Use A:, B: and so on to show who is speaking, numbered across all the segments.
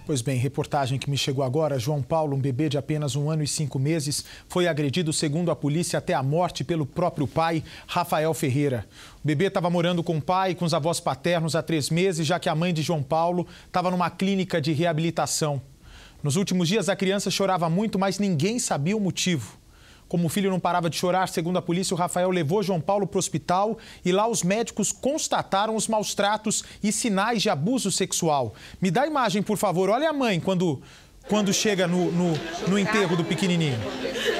A: Pois bem, reportagem que me chegou agora. João Paulo, um bebê de apenas 1 ano e 5 meses, foi agredido, segundo a polícia, até a morte pelo próprio pai, Rafael Ferreira. O bebê estava morando com o pai e com os avós paternos há 3 meses, já que a mãe de João Paulo estava numa clínica de reabilitação. Nos últimos dias, a criança chorava muito, mas ninguém sabia o motivo. Como o filho não parava de chorar, segundo a polícia, o Rafael levou João Paulo para o hospital e lá os médicos constataram os maus tratos e sinais de abuso sexual. Me dá a imagem, por favor. Olha a mãe quando chega no enterro do pequenininho.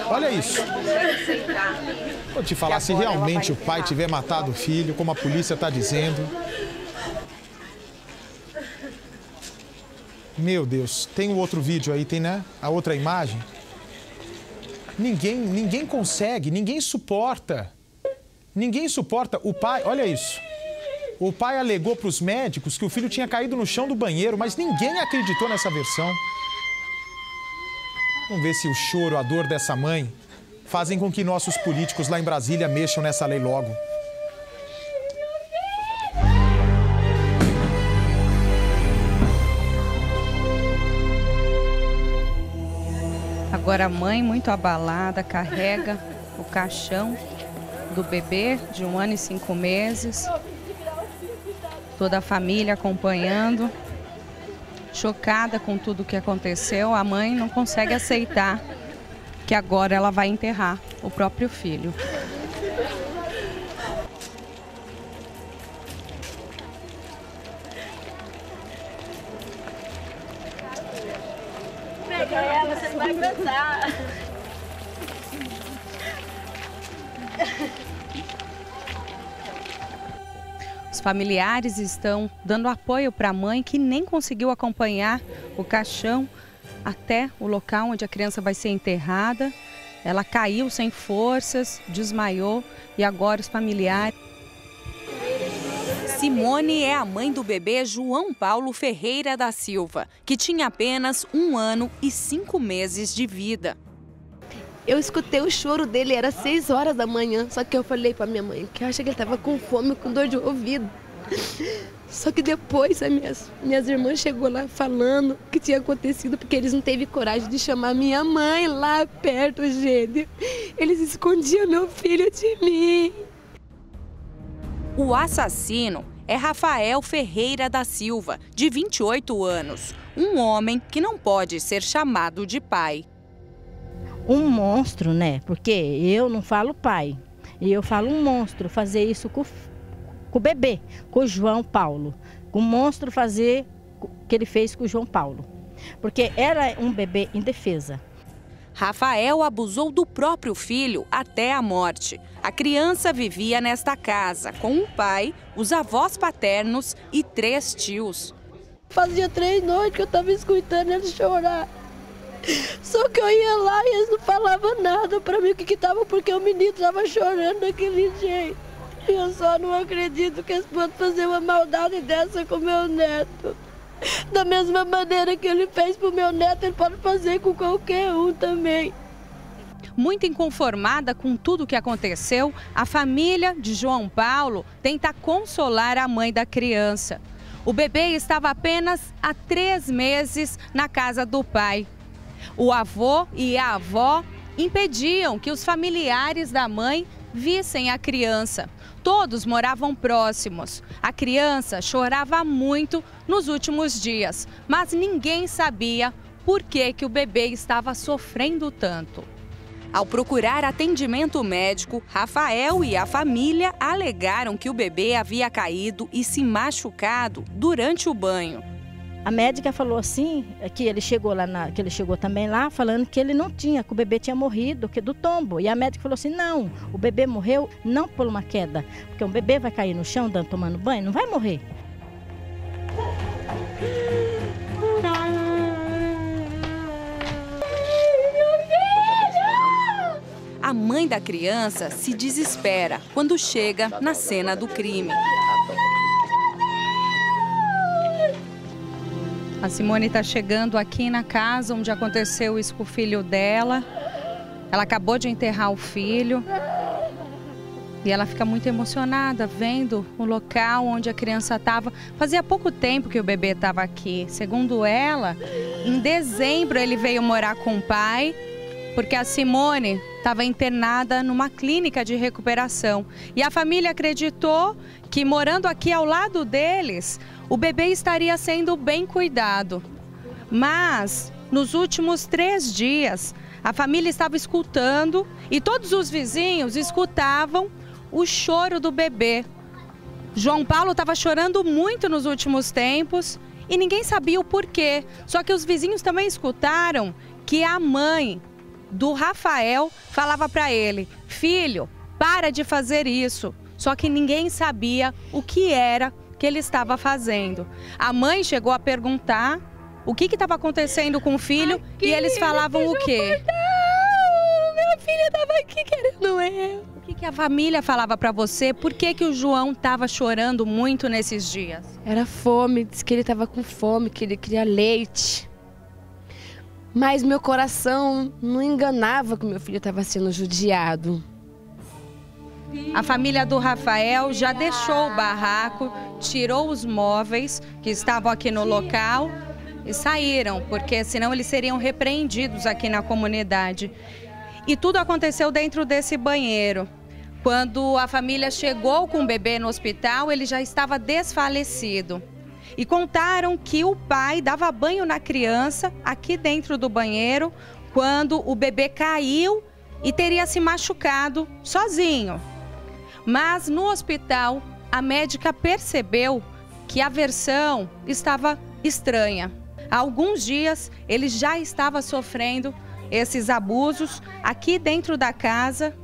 A: Olha isso. Vou te falar, se realmente o pai tiver matado o filho, como a polícia está dizendo... Meu Deus, tem o outro vídeo aí, tem, né? A outra imagem. Ninguém consegue, ninguém suporta. Ninguém suporta. O pai, olha isso. O pai alegou para os médicos que o filho tinha caído no chão do banheiro, mas ninguém acreditou nessa versão. Vamos ver se o choro, a dor dessa mãe fazem com que nossos políticos lá em Brasília mexam nessa lei logo.
B: Agora a mãe, muito abalada, carrega o caixão do bebê de 1 ano e 5 meses. Toda a família acompanhando, chocada com tudo o que aconteceu. A mãe não consegue aceitar que agora ela vai enterrar o próprio filho.
C: Pega ela, você não vai aguentar.
B: Os familiares estão dando apoio para a mãe que nem conseguiu acompanhar o caixão até o local onde a criança vai ser enterrada. Ela caiu sem forças, desmaiou e agora os familiares...
D: Simone é a mãe do bebê João Paulo Ferreira da Silva, que tinha apenas 1 ano e 5 meses de vida.
C: Eu escutei o choro dele, era 6 horas da manhã, só que eu falei pra minha mãe que eu achei que ele estava com fome, com dor de ouvido. Só que depois as minhas irmãs chegou lá falando o que tinha acontecido, porque eles não teve coragem de chamar minha mãe lá perto, gente. Eles escondiam meu filho de mim.
D: O assassino é Rafael Ferreira da Silva, de 28 anos, um homem que não pode ser chamado de pai.
E: Um monstro, né? Porque eu não falo pai, eu falo um monstro fazer isso com o bebê, com o João Paulo. O monstro fazer o que ele fez com o João Paulo, porque era um bebê indefesa.
D: Rafael abusou do próprio filho até a morte. A criança vivia nesta casa com o pai, os avós paternos e 3 tios.
C: Fazia 3 noites que eu estava escutando ele chorar. Só que eu ia lá e eles não falavam nada para mim o que estava, porque o menino estava chorando daquele jeito. Eu só não acredito que eles podem fazer uma maldade dessa com meu neto. Da mesma maneira que ele fez para o meu neto, ele pode fazer com qualquer um também.
B: Muito inconformada com tudo o que aconteceu, a família de João Paulo tenta consolar a mãe da criança. O bebê estava apenas há 3 meses na casa do pai. O avô e a avó impediam que os familiares da mãe vissem a criança. Todos moravam próximos. A criança chorava muito nos últimos dias, mas ninguém sabia por que o bebê estava sofrendo tanto.
D: Ao procurar atendimento médico, Rafael e a família alegaram que o bebê havia caído e se machucado durante o banho.
E: A médica falou assim, que ele chegou também lá, falando que ele não tinha, que o bebê tinha morrido, que do tombo. E a médica falou assim, não, o bebê morreu não por uma queda, porque um bebê vai cair no chão tomando banho, não vai morrer.
D: A mãe da criança se desespera quando chega na cena do crime.
B: A Simone está chegando aqui na casa onde aconteceu isso com o filho dela. Ela acabou de enterrar o filho. E ela fica muito emocionada vendo o local onde a criança estava. Fazia pouco tempo que o bebê estava aqui. Segundo ela, em dezembro ele veio morar com o pai, porque a Simone estava internada numa clínica de recuperação. E a família acreditou que, morando aqui ao lado deles, o bebê estaria sendo bem cuidado. Mas, nos últimos 3 dias, a família estava escutando e todos os vizinhos escutavam o choro do bebê. João Paulo estava chorando muito nos últimos tempos e ninguém sabia o porquê. Só que os vizinhos também escutaram que a mãe do Rafael falava para ele: filho, para de fazer isso. Só que ninguém sabia o que era que ele estava fazendo. A mãe chegou a perguntar o que estava acontecendo com o filho e eles falavam o quê?
C: Meu filho estava aqui querendo eu.
B: O que a família falava para você? Por que o João estava chorando muito nesses dias?
C: Era fome, disse que ele estava com fome, que ele queria leite. Mas meu coração não enganava que meu filho estava sendo judiado.
B: A família do Rafael já deixou o barraco, tirou os móveis que estavam aqui no local e saíram, porque senão eles seriam repreendidos aqui na comunidade. E tudo aconteceu dentro desse banheiro. Quando a família chegou com o bebê no hospital, ele já estava desfalecido. E contaram que o pai dava banho na criança aqui dentro do banheiro quando o bebê caiu e teria se machucado sozinho. Mas no hospital, a médica percebeu que a versão estava estranha. Há alguns dias, ele já estava sofrendo esses abusos aqui dentro da casa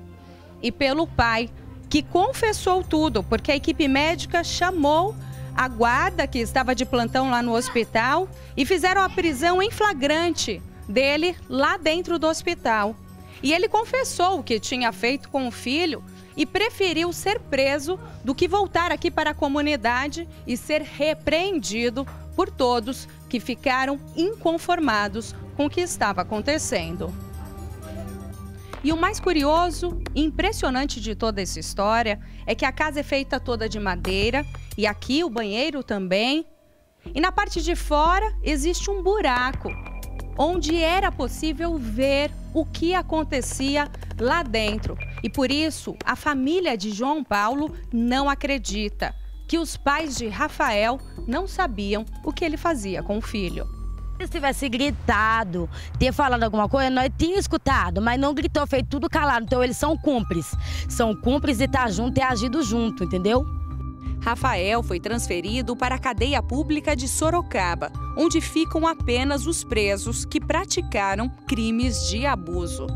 B: e pelo pai, que confessou tudo, porque a equipe médica chamou a guarda que estava de plantão lá no hospital e fizeram a prisão em flagrante dele lá dentro do hospital. E ele confessou o que tinha feito com o filho e preferiu ser preso do que voltar aqui para a comunidade e ser repreendido por todos que ficaram inconformados com o que estava acontecendo. E o mais curioso e impressionante de toda essa história é que a casa é feita toda de madeira e aqui o banheiro também. E na parte de fora existe um buraco onde era possível ver o que acontecia lá dentro. E por isso a família de João Paulo não acredita que os pais de Rafael não sabiam o que ele fazia com o filho.
E: Se tivesse gritado, ter falado alguma coisa, nós tínhamos escutado, mas não gritou, fez tudo calado. Então eles são cúmplices. São cúmplices e tá junto e agido junto, entendeu?
D: Rafael foi transferido para a cadeia pública de Sorocaba, onde ficam apenas os presos que praticaram crimes de abuso.